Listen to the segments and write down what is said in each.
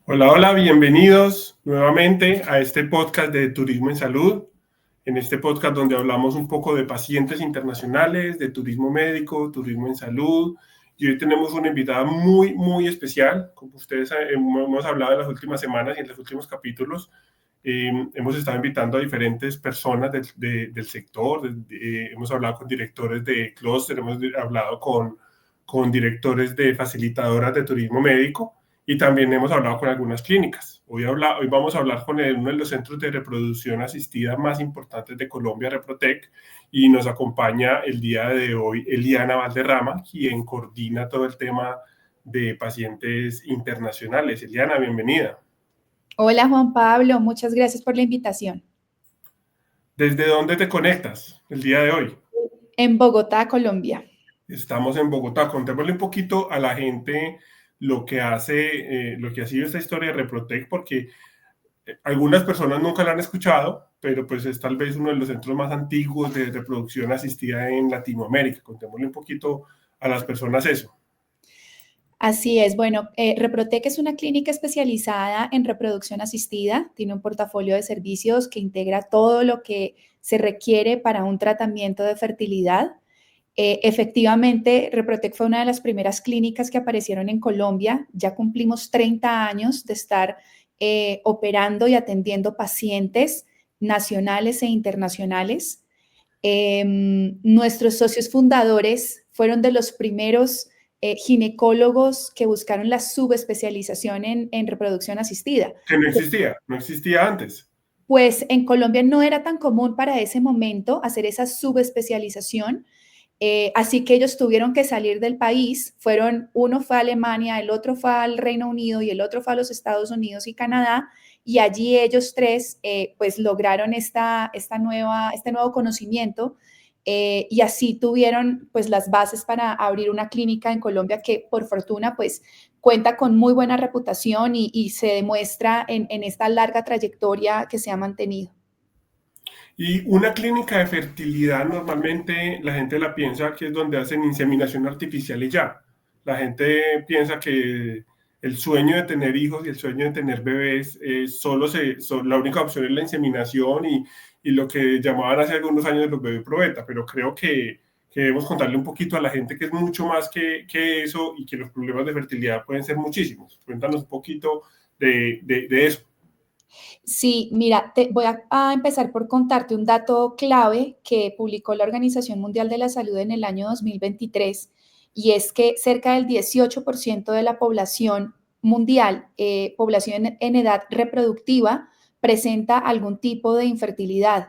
Hola, hola, bienvenidos nuevamente a este podcast de Turismo en Salud. En este podcast donde hablamos un poco de pacientes internacionales, de turismo médico, turismo en salud. Y hoy tenemos una invitada muy especial. Como ustedes hemos hablado en las últimas semanas y en los últimos capítulos, hemos estado invitando a diferentes personas del sector. Hemos hablado con directores de clúster, hemos hablado con directores de facilitadoras de turismo médico y también hemos hablado con algunas clínicas. Hoy vamos a hablar con uno de los centros de reproducción asistida más importantes de Colombia, Reprotec, y nos acompaña el día de hoy Eliana Valderrama, quien coordina todo el tema de pacientes internacionales. Eliana, bienvenida. Hola Juan Pablo, muchas gracias por la invitación. ¿Desde dónde te conectas el día de hoy? En Bogotá, Colombia. Estamos en Bogotá. Contémosle un poquito a la gente lo que ha sido esta historia de Reprotec, porque algunas personas nunca la han escuchado, pero pues es tal vez uno de los centros más antiguos de reproducción asistida en Latinoamérica. Contémosle un poquito a las personas eso. Así es, bueno, Reprotec es una clínica especializada en reproducción asistida, tiene un portafolio de servicios que integra todo lo que se requiere para un tratamiento de fertilidad. Efectivamente, Reprotec fue una de las primeras clínicas que aparecieron en Colombia. Ya cumplimos 30 años de estar operando y atendiendo pacientes nacionales e internacionales. Nuestros socios fundadores fueron de los primeros ginecólogos que buscaron la subespecialización en reproducción asistida. Que no existía antes. Pues en Colombia no era tan común para ese momento hacer esa subespecialización. Así que ellos tuvieron que salir del país. Uno fue a Alemania, el otro fue al Reino Unido y el otro fue a los Estados Unidos y Canadá. Y allí ellos tres pues lograron este nuevo conocimiento y así tuvieron pues las bases para abrir una clínica en Colombia que por fortuna pues cuenta con muy buena reputación y se demuestra en esta larga trayectoria que se ha mantenido. Y una clínica de fertilidad normalmente la gente la piensa que es donde hacen inseminación artificial y ya. La gente piensa que el sueño de tener hijos y el sueño de tener bebés la única opción es la inseminación y lo que llamaban hace algunos años los bebés probeta, pero creo que debemos contarle un poquito a la gente que es mucho más que eso y que los problemas de fertilidad pueden ser muchísimos. Cuéntanos un poquito de eso. Sí, mira, voy a empezar por contarte un dato clave que publicó la Organización Mundial de la Salud en el año 2023, y es que cerca del 18% de la población mundial, población en edad reproductiva, presenta algún tipo de infertilidad.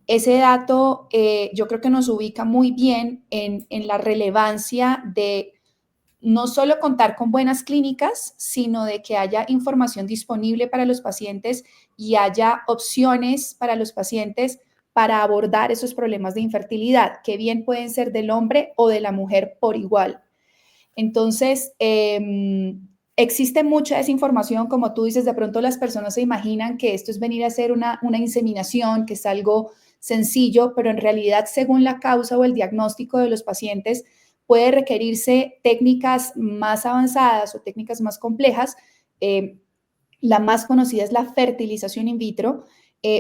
Ese dato yo creo que nos ubica muy bien en la relevancia de no solo contar con buenas clínicas, sino de que haya información disponible para los pacientes y haya opciones para los pacientes para abordar esos problemas de infertilidad, que bien pueden ser del hombre o de la mujer por igual. Entonces, existe mucha desinformación, como tú dices, de pronto las personas se imaginan que esto es venir a hacer una inseminación, que es algo sencillo, pero en realidad, según la causa o el diagnóstico de los pacientes, puede requerirse técnicas más avanzadas o técnicas más complejas. La más conocida es la fertilización in vitro,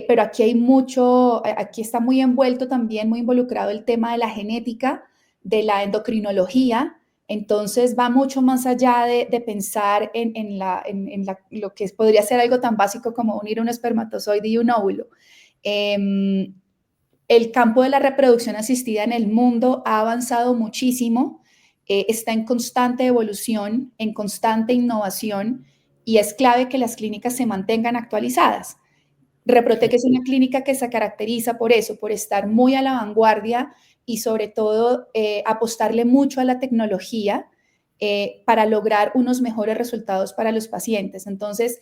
pero aquí está muy envuelto también, muy involucrado el tema de la genética, de la endocrinología. Entonces va mucho más allá de pensar lo que podría ser algo tan básico como unir un espermatozoide y un óvulo. El campo de la reproducción asistida en el mundo ha avanzado muchísimo, está en constante evolución, en constante innovación, y es clave que las clínicas se mantengan actualizadas. Reprotec es una clínica que se caracteriza por eso, por estar muy a la vanguardia y sobre todo apostarle mucho a la tecnología para lograr unos mejores resultados para los pacientes. Entonces,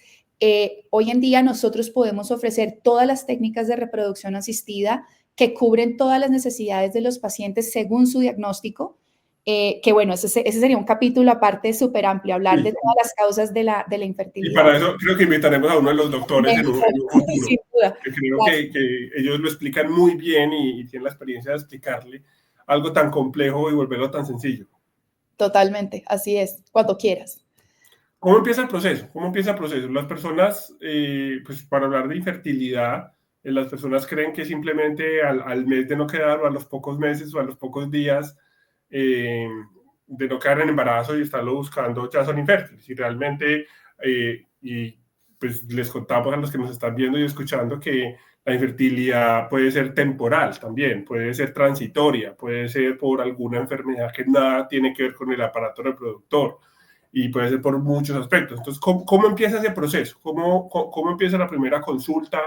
hoy en día nosotros podemos ofrecer todas las técnicas de reproducción asistida que cubren todas las necesidades de los pacientes según su diagnóstico, que bueno, ese sería un capítulo aparte súper amplio, hablar de todas las causas de la Y infertilidad. para eso creo que invitaremos a uno de los doctores en un futuro, Sin duda. que creo Claro. que ellos lo explican muy bien y tienen la experiencia de explicarle algo tan complejo y volverlo tan sencillo. Totalmente, así es, cuando quieras. ¿Cómo empieza el proceso? ¿Cómo empieza el proceso? Las personas, pues para hablar de infertilidad, las personas creen que simplemente al mes de no quedar o a los pocos meses o a los pocos días eh, de no quedar en embarazo y estarlo buscando ya son infértiles. Y realmente, y pues les contamos a los que nos están viendo y escuchando que la infertilidad puede ser temporal también, puede ser transitoria, puede ser por alguna enfermedad que nada tiene que ver con el aparato reproductor y puede ser por muchos aspectos. Entonces, ¿cómo empieza ese proceso? ¿Cómo empieza la primera consulta?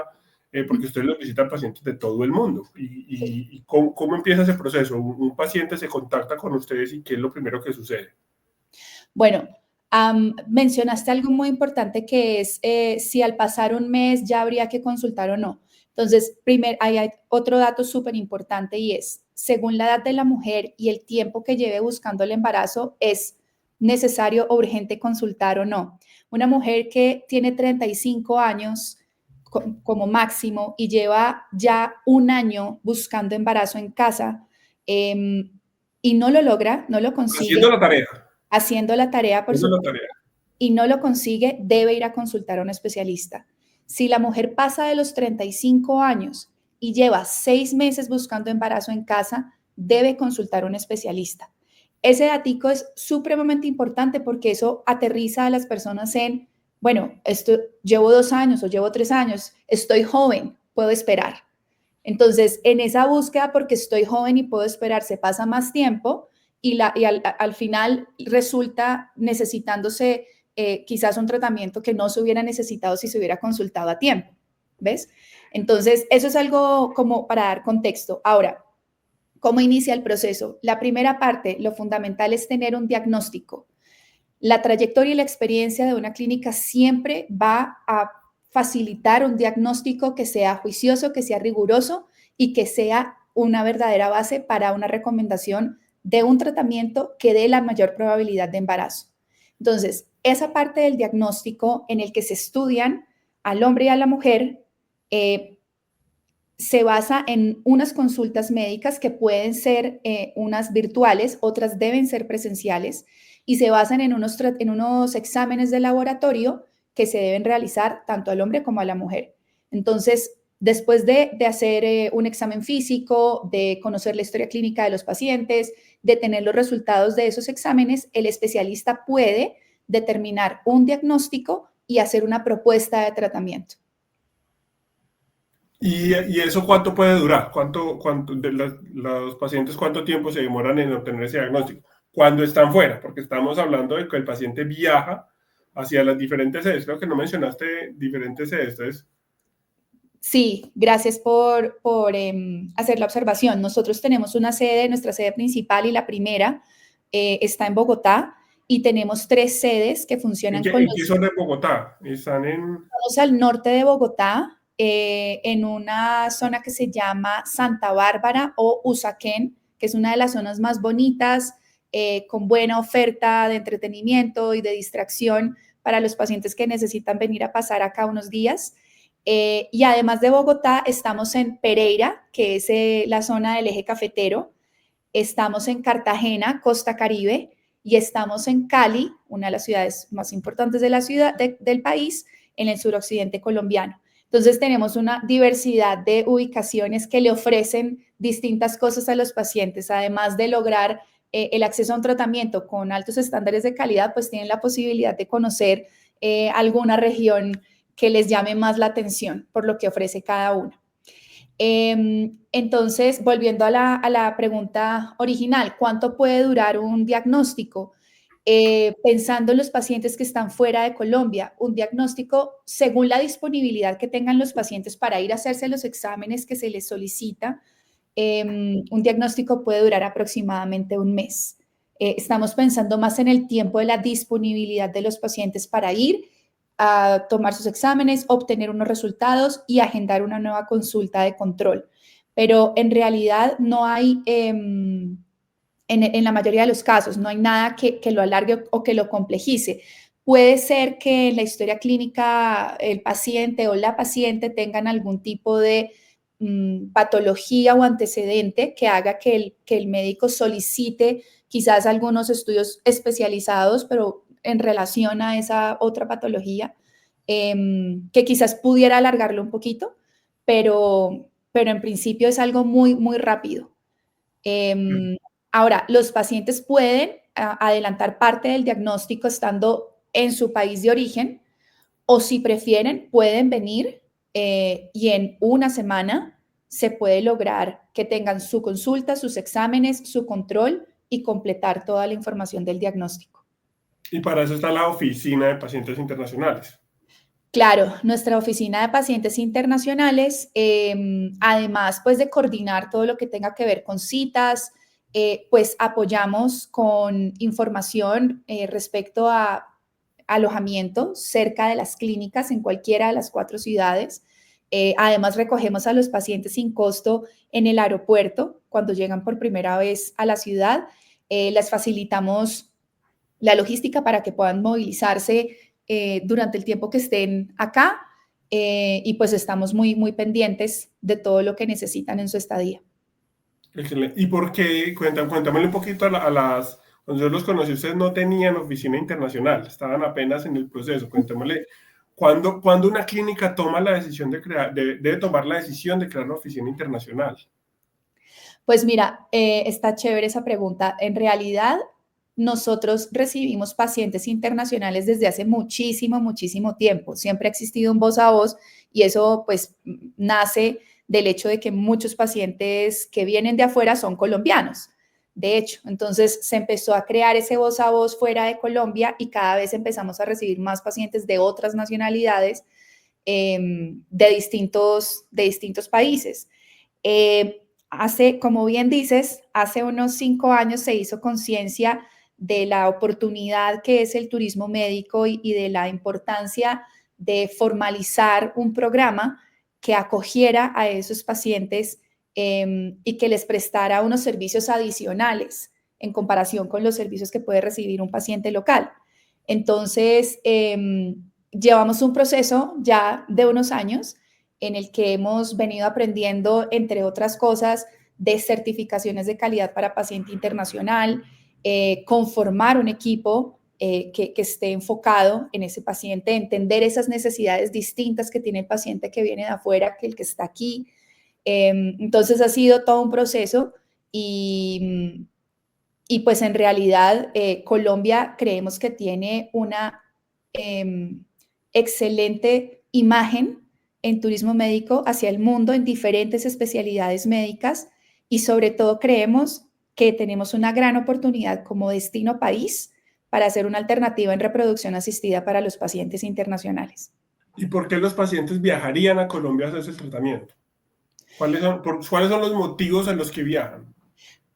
Porque ustedes los visitan pacientes de todo el mundo. ¿Y cómo empieza ese proceso? Un paciente se contacta con ustedes y ¿qué es lo primero que sucede? Bueno, mencionaste algo muy importante que es si al pasar un mes ya habría que consultar o no. Entonces, hay otro dato súper importante y es, según la edad de la mujer y el tiempo que lleve buscando el embarazo, es necesario o urgente consultar o no. Una mujer que tiene 35 años como máximo y lleva ya un año buscando embarazo en casa y no lo logra, no lo Haciendo consigue, la tarea. haciendo la tarea, por Haciendo la supuesto, tarea. y no lo consigue, debe ir a consultar a un especialista. Si la mujer pasa de los 35 años y lleva 6 meses buscando embarazo en casa, debe consultar a un especialista. Ese datico es supremamente importante porque eso aterriza a las personas en, bueno, esto llevo 2 años o llevo 3 años, estoy joven, puedo esperar. Entonces, en esa búsqueda, porque estoy joven y puedo esperar, se pasa más tiempo y al final resulta necesitándose quizás un tratamiento que no se hubiera necesitado si se hubiera consultado a tiempo. ¿Ves? Entonces, eso es algo como para dar contexto. Ahora, ¿cómo inicia el proceso? La primera parte, lo fundamental es tener un diagnóstico. La trayectoria y la experiencia de una clínica siempre va a facilitar un diagnóstico que sea juicioso, que sea riguroso y que sea una verdadera base para una recomendación de un tratamiento que dé la mayor probabilidad de embarazo. Entonces, esa parte del diagnóstico en el que se estudian al hombre y a la mujer se basa en unas consultas médicas que pueden ser unas virtuales, otras deben ser presenciales y se basan en unos exámenes de laboratorio que se deben realizar tanto al hombre como a la mujer. Entonces, después de hacer un examen físico, de conocer la historia clínica de los pacientes, de tener los resultados de esos exámenes, el especialista puede determinar un diagnóstico y hacer una propuesta de tratamiento. ¿Y eso cuánto puede durar? ¿Cuánto de los pacientes cuánto tiempo se demoran en obtener ese diagnóstico? Cuando están fuera, porque estamos hablando de que el paciente viaja hacia las diferentes sedes. Creo que no mencionaste diferentes sedes. Entonces, Sí, gracias por hacer la observación. Nosotros tenemos una sede, nuestra sede principal y la primera está en Bogotá y tenemos 3 sedes que ¿en funcionan qué, con en qué los zona de Bogotá? ¿Están en Estamos al norte de Bogotá, en una zona que se llama Santa Bárbara o Usaquén, que es una de las zonas más bonitas, con buena oferta de entretenimiento y de distracción para los pacientes que necesitan venir a pasar acá unos días. Y además de Bogotá, estamos en Pereira, que es la zona del eje cafetero, estamos en Cartagena, Costa Caribe, y estamos en Cali, una de las ciudades más importantes de la ciudad del país, en el suroccidente colombiano. Entonces tenemos una diversidad de ubicaciones que le ofrecen distintas cosas a los pacientes, además de lograr el acceso a un tratamiento con altos estándares de calidad, pues tienen la posibilidad de conocer alguna región que les llame más la atención por lo que ofrece cada una. Entonces, volviendo a la pregunta original, ¿cuánto puede durar un diagnóstico? Pensando en los pacientes que están fuera de Colombia, un diagnóstico según la disponibilidad que tengan los pacientes para ir a hacerse los exámenes que se les solicita, un diagnóstico puede durar aproximadamente un mes. Estamos pensando más en el tiempo de la disponibilidad de los pacientes para ir a tomar sus exámenes, obtener unos resultados y agendar una nueva consulta de control. Pero en realidad no hay, en la mayoría de los casos, no hay nada que lo alargue o que lo complejice. Puede ser que en la historia clínica el paciente o la paciente tengan algún tipo de patología o antecedente que haga que el médico solicite quizás algunos estudios especializados, pero en relación a esa otra patología, que quizás pudiera alargarlo un poquito, pero en principio es algo muy, muy rápido. Ahora, los pacientes pueden adelantar parte del diagnóstico estando en su país de origen, o si prefieren, pueden venir y en una semana se puede lograr que tengan su consulta, sus exámenes, su control y completar toda la información del diagnóstico. Y para eso está la oficina de pacientes internacionales. Claro, nuestra oficina de pacientes internacionales, además pues de coordinar todo lo que tenga que ver con citas, pues apoyamos con información respecto a alojamiento cerca de las clínicas en cualquiera de las 4 ciudades. Además recogemos a los pacientes sin costo en el aeropuerto cuando llegan por primera vez a la ciudad. Les facilitamos la logística para que puedan movilizarse durante el tiempo que estén acá y pues estamos muy, muy pendientes de todo lo que necesitan en su estadía. Excelente. ¿Y por qué? Cuéntamele un poquito cuando yo los conocí, ustedes no tenían oficina internacional, estaban apenas en el proceso. Cuéntamele, ¿cuándo una clínica toma la decisión de crear, debe tomar la decisión de crear una oficina internacional? Pues mira, está chévere esa pregunta. En realidad, nosotros recibimos pacientes internacionales desde hace muchísimo, muchísimo tiempo. Siempre ha existido un voz a voz y eso pues nace del hecho de que muchos pacientes que vienen de afuera son colombianos. De hecho, entonces se empezó a crear ese voz a voz fuera de Colombia y cada vez empezamos a recibir más pacientes de otras nacionalidades de distintos países. Como bien dices, hace unos 5 años se hizo conciencia de la oportunidad que es el turismo médico y de la importancia de formalizar un programa que acogiera a esos pacientes y que les prestara unos servicios adicionales en comparación con los servicios que puede recibir un paciente local. Entonces, llevamos un proceso ya de unos años en el que hemos venido aprendiendo, entre otras cosas, de certificaciones de calidad para paciente internacional, conformar un equipo que esté enfocado en ese paciente, entender esas necesidades distintas que tiene el paciente que viene de afuera que el que está aquí. Entonces ha sido todo un proceso y pues en realidad Colombia creemos que tiene una excelente imagen en turismo médico hacia el mundo en diferentes especialidades médicas y sobre todo creemos que tenemos una gran oportunidad como destino país para hacer una alternativa en reproducción asistida para los pacientes internacionales. ¿Y por qué los pacientes viajarían a Colombia a hacerse el tratamiento? ¿Cuáles son los motivos en los que viajan?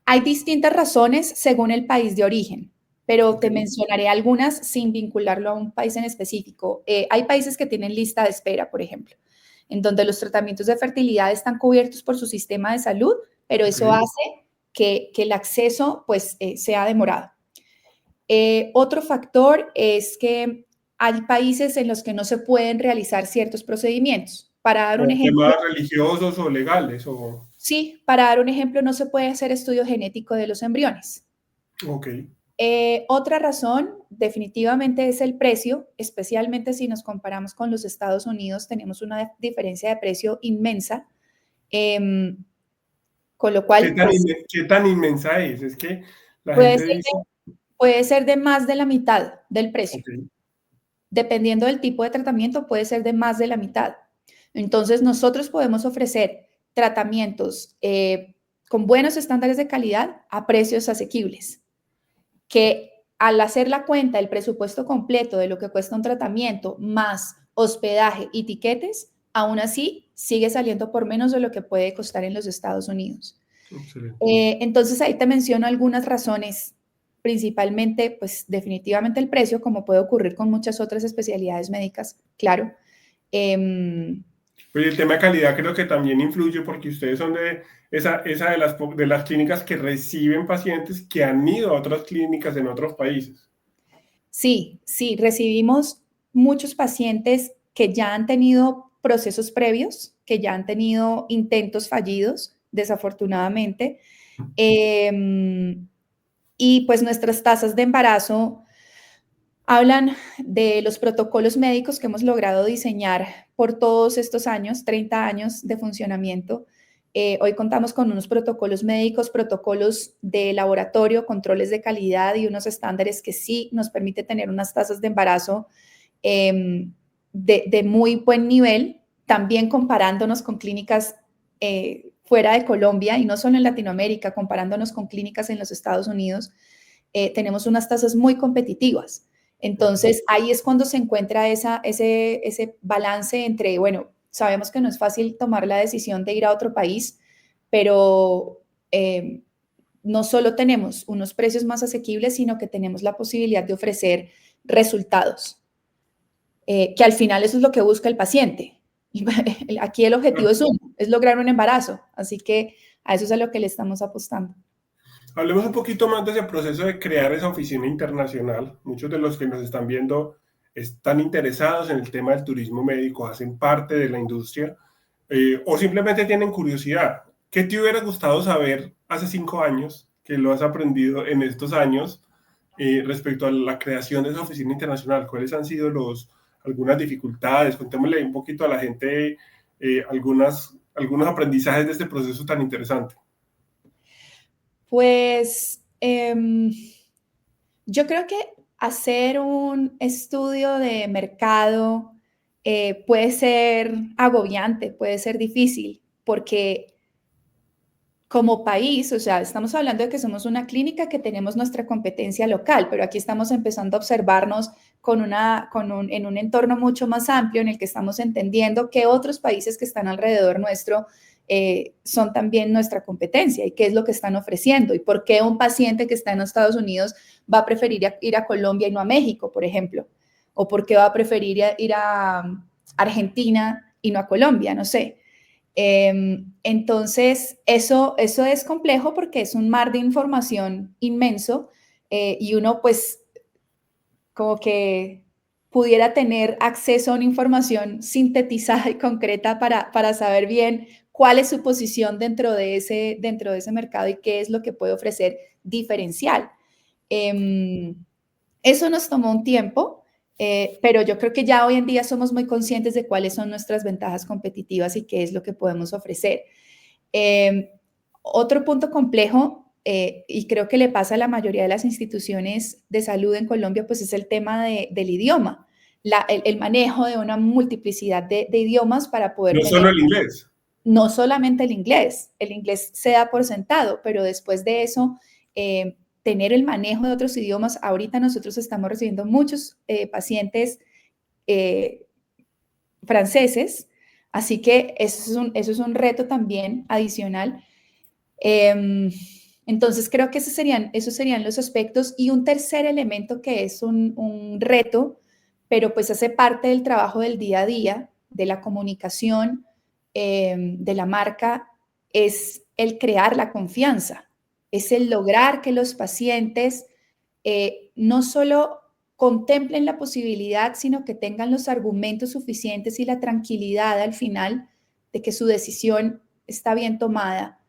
Hay distintas razones según el país de origen, pero te Okay. mencionaré algunas sin vincularlo a un país en específico. Hay países que tienen lista de espera, por ejemplo, en donde los tratamientos de fertilidad están cubiertos por su sistema de salud, pero eso Okay. hace que el acceso pues, sea demorado. Otro factor es que hay países en los que no se pueden realizar ciertos procedimientos. Para dar un ¿Por ejemplo, temas religiosos o legales? sí, para dar un ejemplo, no se puede hacer estudio genético de los embriones. Ok. Otra razón definitivamente es el precio, especialmente si nos comparamos con los Estados Unidos, tenemos una diferencia de precio inmensa, con lo cual pues, ¿Qué tan inmensa es? Es que la puede gente ser, dice, puede ser de más de la mitad del precio. ok, Dependiendo del tipo de tratamiento, puede ser de más de la mitad. Entonces, nosotros podemos ofrecer tratamientos con buenos estándares de calidad a precios asequibles, que al hacer la cuenta, el presupuesto completo de lo que cuesta un tratamiento, más hospedaje y tiquetes, aún así sigue saliendo por menos de lo que puede costar en los Estados Unidos. excelente. Entonces, ahí te menciono algunas razones, principalmente, pues definitivamente el precio, como puede ocurrir con muchas otras especialidades médicas, claro. Pues el tema de calidad creo que también influye porque ustedes son de esa de las clínicas que reciben pacientes que han ido a otras clínicas en otros países. Sí, sí, recibimos muchos pacientes que ya han tenido procesos previos, que ya han tenido intentos fallidos, desafortunadamente. Y pues nuestras tasas de embarazo Hablan de los protocolos médicos que hemos logrado diseñar por todos estos años, 30 años de funcionamiento. Hoy contamos con unos protocolos médicos, protocolos de laboratorio, controles de calidad y unos estándares que sí nos permite tener unas tasas de embarazo de muy buen nivel, también comparándonos con clínicas fuera de Colombia y no solo en Latinoamérica, comparándonos con clínicas en los Estados Unidos, tenemos unas tasas muy competitivas. Entonces, ahí es cuando se encuentra ese balance entre, bueno, sabemos que no es fácil tomar la decisión de ir a otro país, pero no solo tenemos unos precios más asequibles, sino que tenemos la posibilidad de ofrecer resultados, que al final eso es lo que busca el paciente. Aquí el objetivo es uno, es lograr un embarazo, así que a eso es a lo que le estamos apostando. Hablemos un poquito más de ese proceso de crear esa oficina internacional. Muchos de los que nos están viendo están interesados en el tema del turismo médico, hacen parte de la industria o simplemente tienen curiosidad. ¿Qué te hubiera gustado saber hace 5 años que lo has aprendido en estos años respecto a la creación de esa oficina internacional? ¿Cuáles han sido algunas dificultades? Contémosle un poquito a la gente algunos aprendizajes de este proceso tan interesante. Pues yo creo que hacer un estudio de mercado puede ser agobiante, puede ser difícil, porque como país, o sea, estamos hablando de que somos una clínica que tenemos nuestra competencia local, pero aquí estamos empezando a observarnos en un entorno mucho más amplio en el que estamos entendiendo que otros países que están alrededor nuestro son también nuestra competencia y qué es lo que están ofreciendo y por qué un paciente que está en Estados Unidos va a preferir ir a Colombia y no a México, por ejemplo, o por qué va a preferir ir a Argentina y no a Colombia, no sé. Entonces, eso es complejo porque es un mar de información inmenso y uno pues como que pudiera tener acceso a una información sintetizada y concreta para saber bien cuál es su posición dentro de ese mercado y qué es lo que puede ofrecer diferencial. Eso nos tomó un tiempo, pero yo creo que ya hoy en día somos muy conscientes de cuáles son nuestras ventajas competitivas y qué es lo que podemos ofrecer. Otro punto complejo, y creo que le pasa a la mayoría de las instituciones de salud en Colombia, pues es el tema del idioma, el manejo de una multiplicidad de idiomas para poder No tener. solo el inglés. No solamente el inglés se da por sentado, pero después de eso, tener el manejo de otros idiomas. Ahorita nosotros estamos recibiendo muchos pacientes franceses, así que eso es un reto también adicional. Entonces creo que esos serían los aspectos. Y un tercer elemento que es un reto, pero pues hace parte del trabajo del día a día, de la comunicación, de la marca, es el crear la confianza, es el lograr que los pacientes no solo contemplen la posibilidad, sino que tengan los argumentos suficientes y la tranquilidad al final de que su decisión está bien tomada.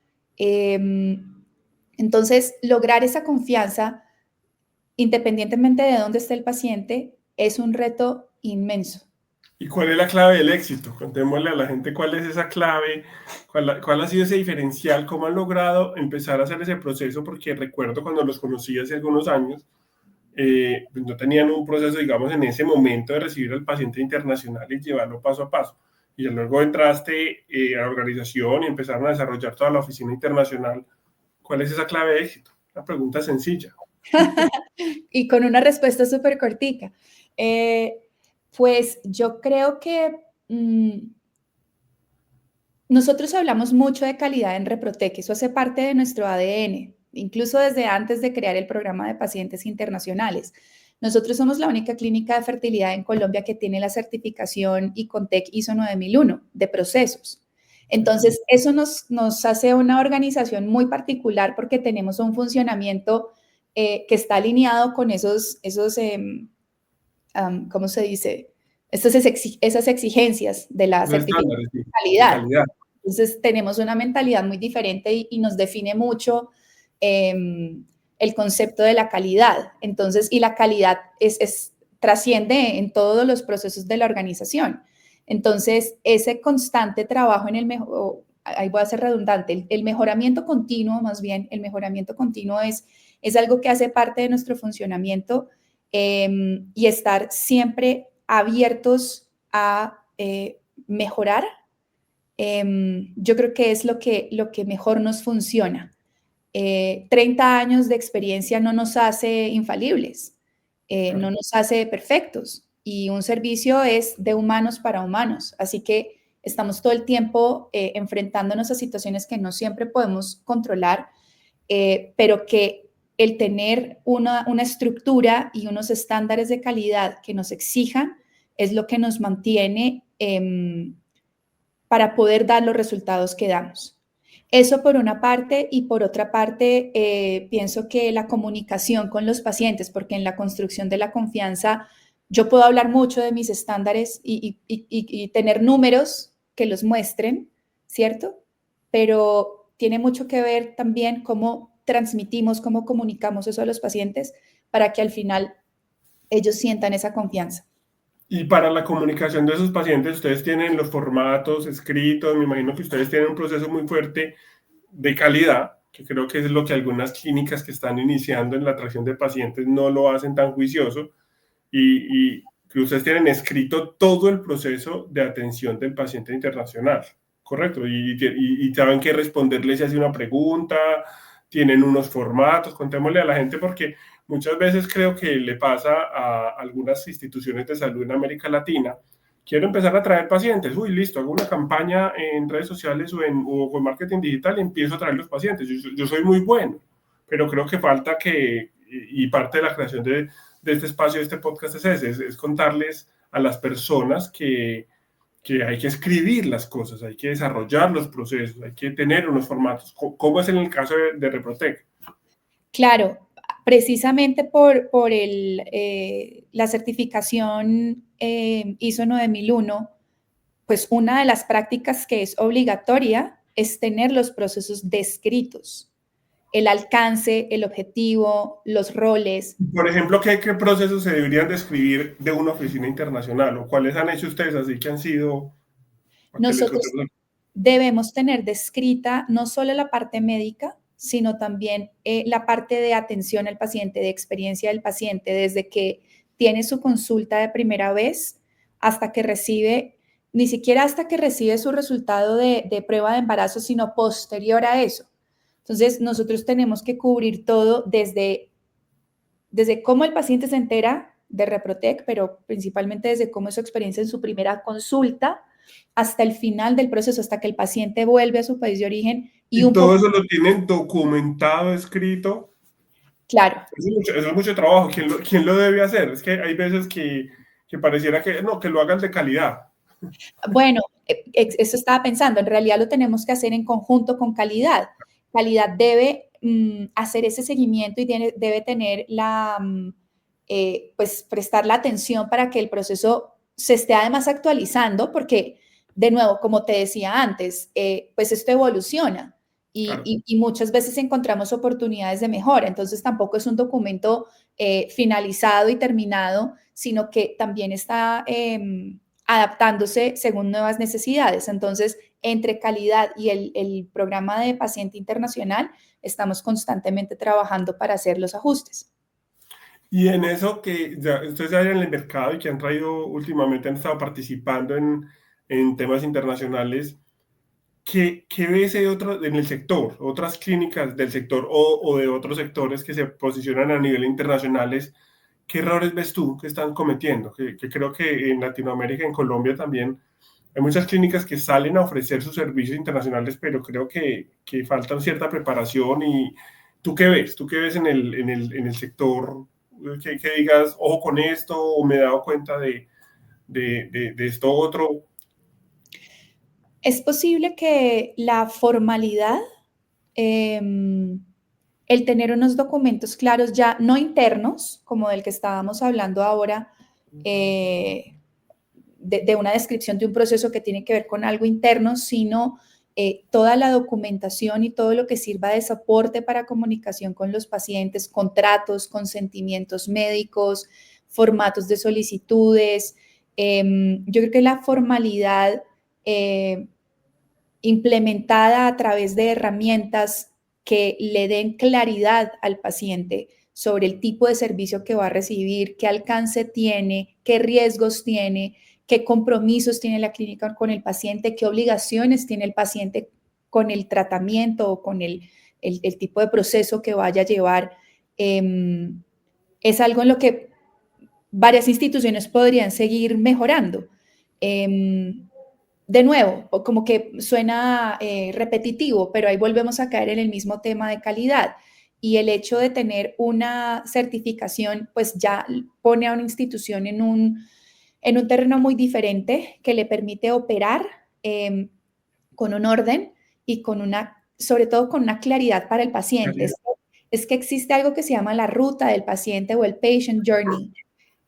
Entonces, lograr esa confianza, independientemente de dónde esté el paciente, es un reto inmenso. ¿Y cuál es la clave del éxito? Contémosle a la gente cuál es esa clave, cuál ha sido ese diferencial, cómo han logrado empezar a hacer ese proceso, porque recuerdo cuando los conocí hace algunos años, pues no tenían un proceso, digamos, en ese momento de recibir al paciente internacional y llevarlo paso a paso. Y luego entraste a la organización y empezaron a desarrollar toda la oficina internacional. ¿Cuál es esa clave de éxito? Una pregunta sencilla. Y con una respuesta súper cortica. Pues yo creo que nosotros hablamos mucho de calidad en Reprotec, eso hace parte de nuestro ADN, incluso desde antes de crear el programa de pacientes internacionales. Nosotros somos la única clínica de fertilidad en Colombia que tiene la certificación ICONTEC ISO 9001 de procesos. Entonces, eso nos hace una organización muy particular porque tenemos un funcionamiento que está alineado con ¿cómo se dice? Esas exigencias de la certificación de calidad. Entonces, tenemos una mentalidad muy diferente y nos define mucho el concepto de la calidad. Entonces, y la calidad es trasciende en todos los procesos de la organización. Entonces, ese constante trabajo en ahí voy a ser redundante, el mejoramiento continuo, más bien, el mejoramiento continuo es algo que hace parte de nuestro funcionamiento, y estar siempre abiertos a mejorar, yo creo que es lo que mejor nos funciona. 30 años de experiencia no nos hace infalibles, no nos hace perfectos, y un servicio es de humanos para humanos, así que estamos todo el tiempo enfrentándonos a situaciones que no siempre podemos controlar, pero que el tener una estructura y unos estándares de calidad que nos exijan es lo que nos mantiene para poder dar los resultados que damos. Eso por una parte, y por otra parte, pienso que la comunicación con los pacientes, porque en la construcción de la confianza yo puedo hablar mucho de mis estándares y tener números que los muestren, ¿cierto? Pero tiene mucho que ver también cómo transmitimos, cómo comunicamos eso a los pacientes para que al final ellos sientan esa confianza. Y para la comunicación de esos pacientes, ustedes tienen los formatos escritos, me imagino que ustedes tienen un proceso muy fuerte de calidad, que creo que es lo que algunas clínicas que están iniciando en la atracción de pacientes no lo hacen tan juicioso, y que ustedes tienen escrito todo el proceso de atención del paciente internacional, ¿correcto? Y saben qué responderle si hace una pregunta, tienen unos formatos, contémosle a la gente, porque muchas veces creo que le pasa a algunas instituciones de salud en América Latina. Quiero empezar a traer pacientes. Uy, listo, hago una campaña en redes sociales o con marketing digital y empiezo a traer los pacientes. Yo soy muy bueno, pero creo que falta y parte de la creación de este espacio, de este podcast es ese, es contarles a las personas que hay que escribir las cosas, hay que desarrollar los procesos, hay que tener unos formatos, como es en el caso de Reprotec. Claro, precisamente por la certificación ISO 9001, pues una de las prácticas que es obligatoria es tener los procesos descritos, el alcance, el objetivo, los roles. Por ejemplo, ¿qué procesos se deberían describir de una oficina internacional? ¿O cuáles han hecho ustedes así que han sido? Nosotros debemos tener descrita no solo la parte médica, sino también la parte de atención al paciente, de experiencia del paciente, desde que tiene su consulta de primera vez hasta que recibe, ni siquiera hasta que recibe su resultado de prueba de embarazo, sino posterior a eso. Entonces, nosotros tenemos que cubrir todo desde cómo el paciente se entera de Reprotec, pero principalmente desde cómo es su experiencia en su primera consulta, hasta el final del proceso, hasta que el paciente vuelve a su país de origen. Y todo eso lo tienen documentado, escrito. Claro. Eso es mucho trabajo. ¿Quién lo debe hacer? Es que hay veces que pareciera que lo hagan de calidad. Bueno, eso estaba pensando. En realidad lo tenemos que hacer en conjunto con calidad. Calidad debe hacer ese seguimiento y debe tener pues prestar la atención para que el proceso se esté además actualizando, porque de nuevo, como te decía antes, pues esto evoluciona y muchas veces encontramos oportunidades de mejora. Entonces tampoco es un documento finalizado y terminado, sino que también está adaptándose según nuevas necesidades. Entonces, entre calidad y el programa de paciente internacional, estamos constantemente trabajando para hacer los ajustes. Y en eso que ustedes ya en el mercado y que han traído últimamente, han estado participando en temas internacionales, ¿qué ves en el sector? Otras clínicas del sector o de otros sectores que se posicionan a nivel internacionales, ¿qué errores ves tú que están cometiendo? Que creo que en Latinoamérica, en Colombia también, hay muchas clínicas que salen a ofrecer sus servicios internacionales, pero creo que falta cierta preparación. ¿Y tú qué ves? ¿Tú qué ves en el sector? Que digas, ojo con esto, o me he dado cuenta de esto otro. Es posible que la formalidad, el tener unos documentos claros ya no internos, como del que estábamos hablando ahora, de una descripción de un proceso que tiene que ver con algo interno, sino toda la documentación y todo lo que sirva de soporte para comunicación con los pacientes, contratos, consentimientos médicos, formatos de solicitudes. Yo creo que la formalidad implementada a través de herramientas que le den claridad al paciente sobre el tipo de servicio que va a recibir, qué alcance tiene, qué riesgos tiene, qué compromisos tiene la clínica con el paciente, qué obligaciones tiene el paciente con el tratamiento o con el tipo de proceso que vaya a llevar. Es algo en lo que varias instituciones podrían seguir mejorando. De nuevo, como que suena repetitivo, pero ahí volvemos a caer en el mismo tema de calidad. Y el hecho de tener una certificación, pues ya pone a una institución en un terreno muy diferente que le permite operar con un orden y sobre todo con una claridad para el paciente. Es que existe algo que se llama la ruta del paciente o el patient journey.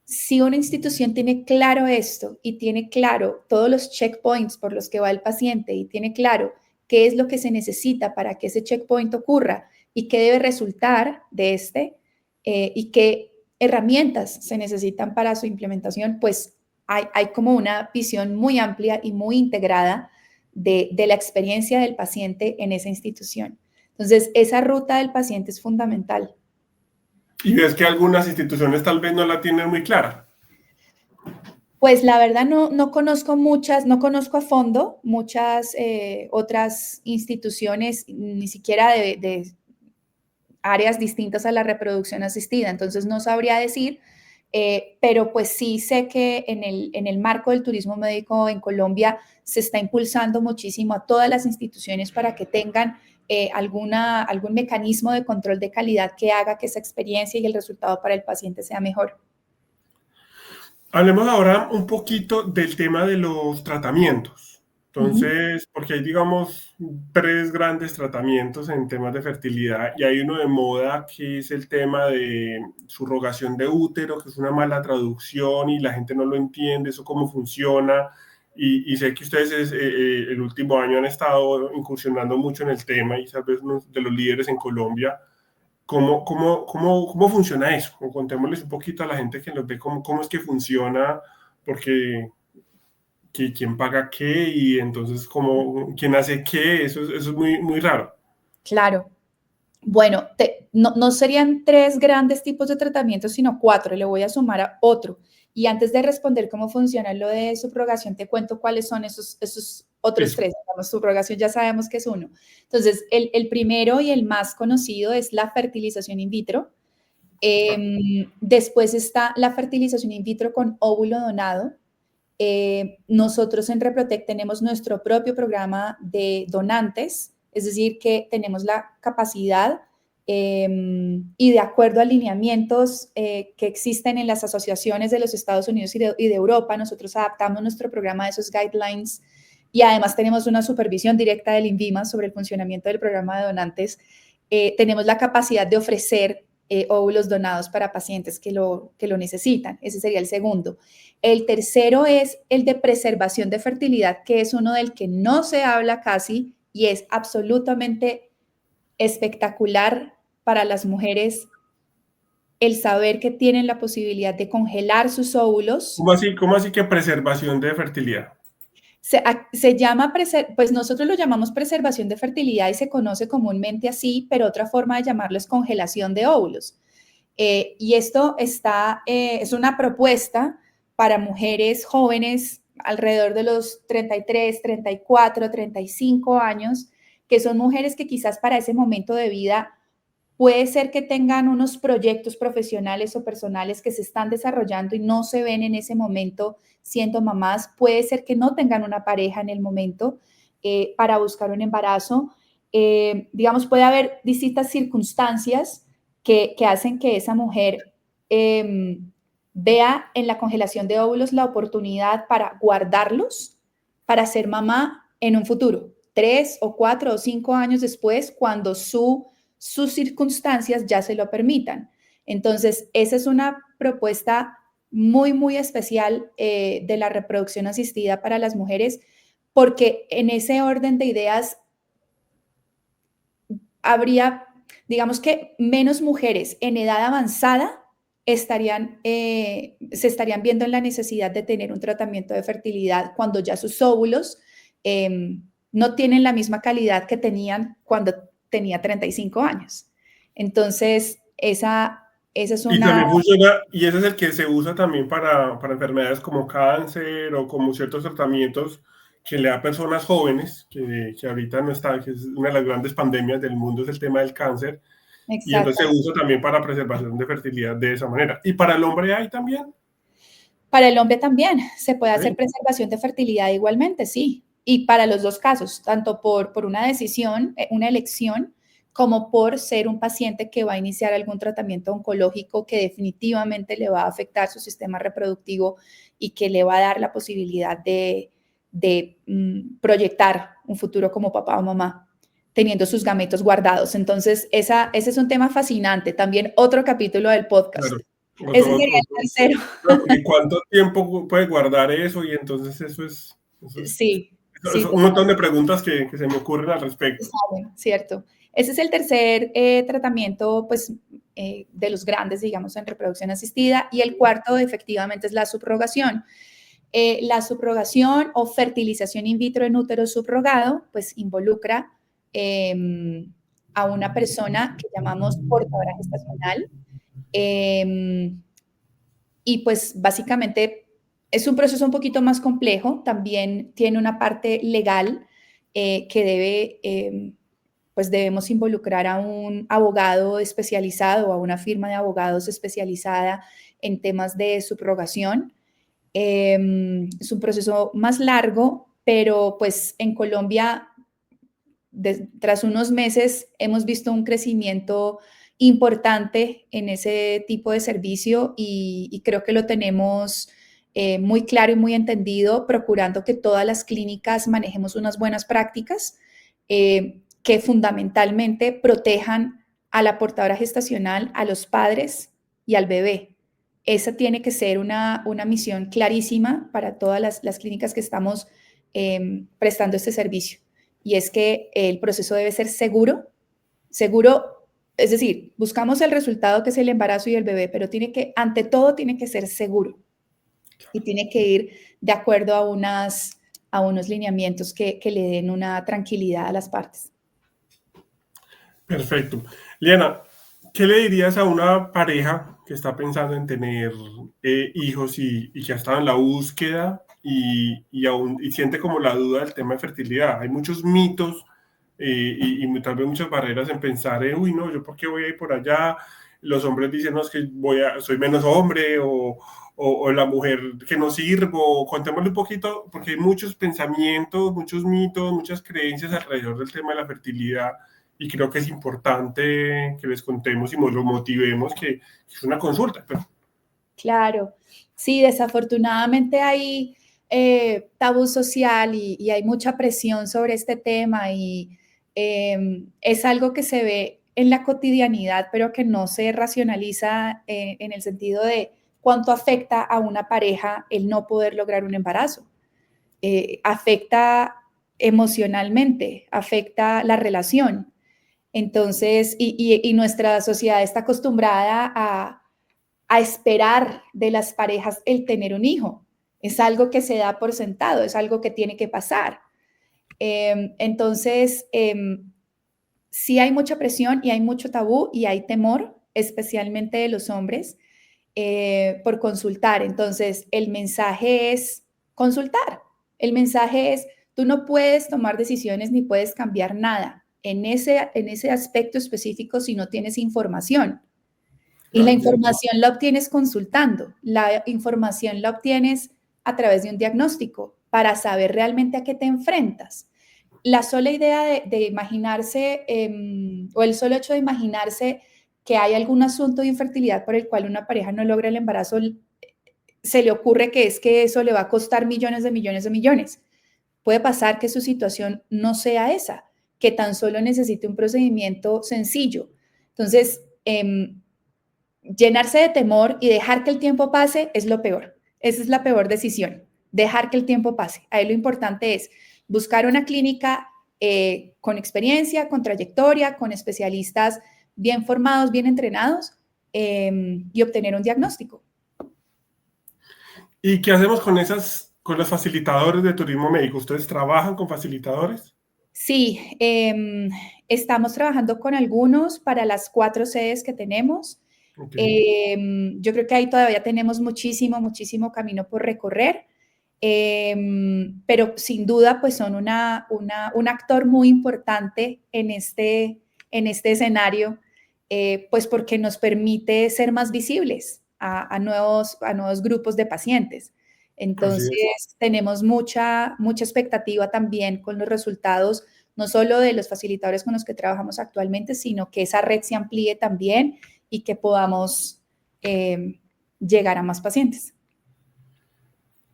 Si una institución tiene claro esto y tiene claro todos los checkpoints por los que va el paciente y tiene claro qué es lo que se necesita para que ese checkpoint ocurra y qué debe resultar de y qué herramientas se necesitan para su implementación, pues hay como una visión muy amplia y muy integrada de la experiencia del paciente en esa institución. Entonces, esa ruta del paciente es fundamental. Y ves que algunas instituciones tal vez no la tienen muy clara. Pues la verdad no conozco muchas, no conozco a fondo muchas otras instituciones, ni siquiera de áreas distintas a la reproducción asistida, entonces no sabría decir, pero pues sí sé que en el marco del turismo médico en Colombia se está impulsando muchísimo a todas las instituciones para que tengan algún mecanismo de control de calidad que haga que esa experiencia y el resultado para el paciente sea mejor. Hablemos ahora un poquito del tema de los tratamientos. Entonces, porque hay, digamos, 3 grandes tratamientos en temas de fertilidad y hay uno de moda que es el tema de subrogación de útero, que es una mala traducción y la gente no lo entiende, eso cómo funciona. Y sé que ustedes el último año han estado incursionando mucho en el tema y tal vez uno de los líderes en Colombia. ¿Cómo funciona eso? O contémosles un poquito a la gente que nos ve cómo es que funciona, porque quién paga qué y entonces quién hace qué, eso es muy, muy raro. Claro. Bueno, no serían 3 grandes tipos de tratamientos, sino 4, le voy a sumar a otro. Y antes de responder cómo funciona lo de subrogación, te cuento cuáles son esos otros Eso. 3. Digamos, subrogación ya sabemos que es uno. Entonces, el primero y el más conocido es la fertilización in vitro. Después está la fertilización in vitro con óvulo donado. Nosotros en Reprotec tenemos nuestro propio programa de donantes, es decir, que tenemos la capacidad y de acuerdo a lineamientos que existen en las asociaciones de los Estados Unidos y de Europa, nosotros adaptamos nuestro programa a esos guidelines y además tenemos una supervisión directa del INVIMA sobre el funcionamiento del programa de donantes. Tenemos la capacidad de ofrecer óvulos donados para pacientes que lo necesitan. Ese sería el segundo. El tercero es el de preservación de fertilidad, que es uno del que no se habla casi y es absolutamente espectacular para las mujeres el saber que tienen la posibilidad de congelar sus óvulos. ¿Cómo así que preservación de fertilidad? Se llama, pues nosotros lo llamamos preservación de fertilidad y se conoce comúnmente así, pero otra forma de llamarlo es congelación de óvulos. Y esto es una propuesta para mujeres jóvenes alrededor de los 33, 34, 35 años, que son mujeres que quizás para ese momento de vida puede ser que tengan unos proyectos profesionales o personales que se están desarrollando y no se ven en ese momento siendo mamás. Puede ser que no tengan una pareja en el momento para buscar un embarazo. Digamos, puede haber distintas circunstancias que hacen que esa mujer vea en la congelación de óvulos la oportunidad para guardarlos para ser mamá en un futuro, 3 o 4 o 5 años después, cuando sus circunstancias ya se lo permitan. Entonces, esa es una propuesta muy, muy especial de la reproducción asistida para las mujeres, porque en ese orden de ideas habría, digamos que menos mujeres en edad avanzada se estarían viendo en la necesidad de tener un tratamiento de fertilidad cuando ya sus óvulos no tienen la misma calidad que tenían cuando tenía 35 años. Entonces, esa es Y una... también funciona, y ese es el que se usa también para enfermedades como cáncer o como ciertos tratamientos que le da a personas jóvenes, que ahorita no está, que es una de las grandes pandemias del mundo, es el tema del cáncer, y entonces se Exacto. usa también para preservación de fertilidad de esa manera. ¿Y para el hombre hay también? Para el hombre también se puede hacer ¿Sí? preservación de fertilidad igualmente, sí. Y para los dos casos, tanto por una decisión, una elección, como por ser un paciente que va a iniciar algún tratamiento oncológico que definitivamente le va a afectar su sistema reproductivo y que le va a dar la posibilidad de proyectar un futuro como papá o mamá, teniendo sus gametos guardados. Entonces, ese es un tema fascinante. También otro capítulo del podcast. Claro. Ese sería el tercero. No, porque ¿cuánto tiempo puede guardar eso? Y entonces Sí, eso es sí, un montón de preguntas que se me ocurren al respecto. cierto. Ese es el tercer tratamiento, pues, de los grandes, digamos, en reproducción asistida. Y el cuarto, efectivamente, es la subrogación. La subrogación o fertilización in vitro en útero subrogado, pues, involucra a una persona que llamamos portadora gestacional. Y pues básicamente es un proceso un poquito más complejo, también tiene una parte legal que pues debemos involucrar a un abogado especializado o a una firma de abogados especializada en temas de subrogación. Es un proceso más largo, pero pues en Colombia, tras unos meses, hemos visto un crecimiento importante en ese tipo de servicio y creo que lo tenemos muy claro y muy entendido, procurando que todas las clínicas manejemos unas buenas prácticas que fundamentalmente protejan a la portadora gestacional, a los padres y al bebé. Esa tiene que ser una misión clarísima para todas las clínicas que estamos prestando este servicio. Y es que el proceso debe ser seguro, seguro, es decir, buscamos el resultado que es el embarazo y el bebé, pero ante todo, tiene que ser seguro y tiene que ir de acuerdo a unos lineamientos que le den una tranquilidad a las partes. Perfecto. Liana, ¿qué le dirías a una pareja que está pensando en tener hijos y que ha estado en la búsqueda y siente como la duda del tema de fertilidad? Hay muchos mitos tal vez muchas barreras en pensar, uy, no, yo por qué voy a ir por allá. Los hombres dicen, no, es que soy menos hombre o la mujer que no sirvo. Contémosle un poquito, porque hay muchos pensamientos, muchos mitos, muchas creencias alrededor del tema de la fertilidad y creo que es importante que les contemos y nos lo motivemos, que es una consulta. Pero... Claro, sí, desafortunadamente hay tabú social y hay mucha presión sobre este tema y es algo que se ve en la cotidianidad, pero que no se racionaliza en el sentido de cuánto afecta a una pareja el no poder lograr un embarazo. Afecta emocionalmente, afecta la relación. Entonces, y nuestra sociedad está acostumbrada a esperar de las parejas el tener un hijo. Es algo que se da por sentado, es algo que tiene que pasar. Entonces, sí hay mucha presión y hay mucho tabú y hay temor, especialmente de los hombres, por consultar. Entonces, el mensaje es consultar. El mensaje es, tú no puedes tomar decisiones ni puedes cambiar nada en ese aspecto específico si no tienes información. Y la Claro. información la obtienes consultando, la información la obtienes a través de un diagnóstico para saber realmente a qué te enfrentas. La sola idea de imaginarse o el solo hecho de imaginarse que hay algún asunto de infertilidad por el cual una pareja no logra el embarazo, se le ocurre que es que eso le va a costar millones de millones de millones. Puede pasar que su situación no sea esa, que tan solo necesite un procedimiento sencillo. Entonces, llenarse de temor y dejar que el tiempo pase es lo peor. Esa es la peor decisión, dejar que el tiempo pase. Ahí lo importante es buscar una clínica con experiencia, con trayectoria, con especialistas bien formados, bien entrenados, y obtener un diagnóstico. ¿Y qué hacemos con los facilitadores de turismo médico? ¿Ustedes trabajan con facilitadores? Sí, estamos trabajando con algunos para las 4 sedes que tenemos. Yo creo que ahí todavía tenemos muchísimo camino por recorrer, pero sin duda pues son un actor muy importante en este escenario, pues porque nos permite ser más visibles a nuevos grupos de pacientes. Entonces, tenemos mucha expectativa también con los resultados, no solo de los facilitadores con los que trabajamos actualmente, sino que esa red se amplíe también y que podamos llegar a más pacientes.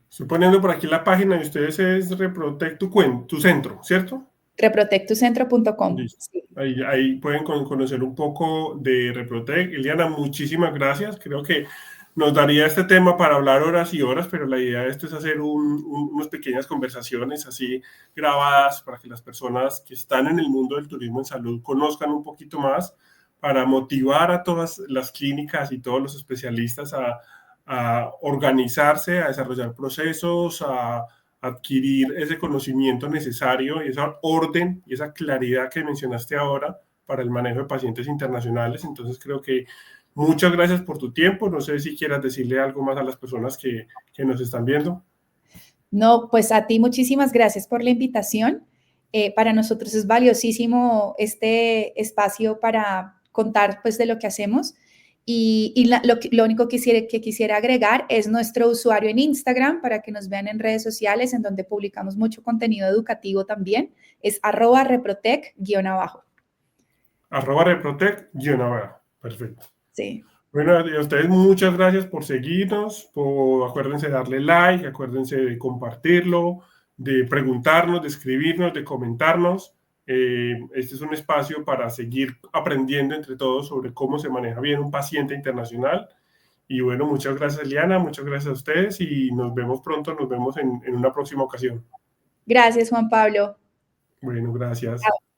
Estoy poniendo por aquí la página de ustedes, es Reprotec tu centro, ¿cierto? Reprotectucentro.com. Sí. Ahí pueden conocer un poco de Reprotec. Eliana, muchísimas gracias. Creo que nos daría este tema para hablar horas y horas, pero la idea de esto es hacer unas pequeñas conversaciones así grabadas para que las personas que están en el mundo del turismo en salud conozcan un poquito más, para motivar a todas las clínicas y todos los especialistas a organizarse, a desarrollar procesos, a adquirir ese conocimiento necesario y esa orden y esa claridad que mencionaste ahora para el manejo de pacientes internacionales. Entonces creo que muchas gracias por tu tiempo. No sé si quieras decirle algo más a las personas que nos están viendo. No, pues a ti muchísimas gracias por la invitación. Para nosotros es valiosísimo este espacio para contar pues de lo que hacemos. Y lo único que quisiera agregar es nuestro usuario en Instagram para que nos vean en redes sociales, en donde publicamos mucho contenido educativo también. Es @reprotec_. @reprotec_. Perfecto. Sí. Bueno, a ustedes muchas gracias por seguirnos, acuérdense de darle like, acuérdense de compartirlo, de preguntarnos, de escribirnos, de comentarnos. Este es un espacio para seguir aprendiendo entre todos sobre cómo se maneja bien un paciente internacional. Y bueno, muchas gracias, Eliana, muchas gracias a ustedes y nos vemos pronto, nos vemos en una próxima ocasión. Gracias, Juan Pablo. Bueno, gracias. Chao.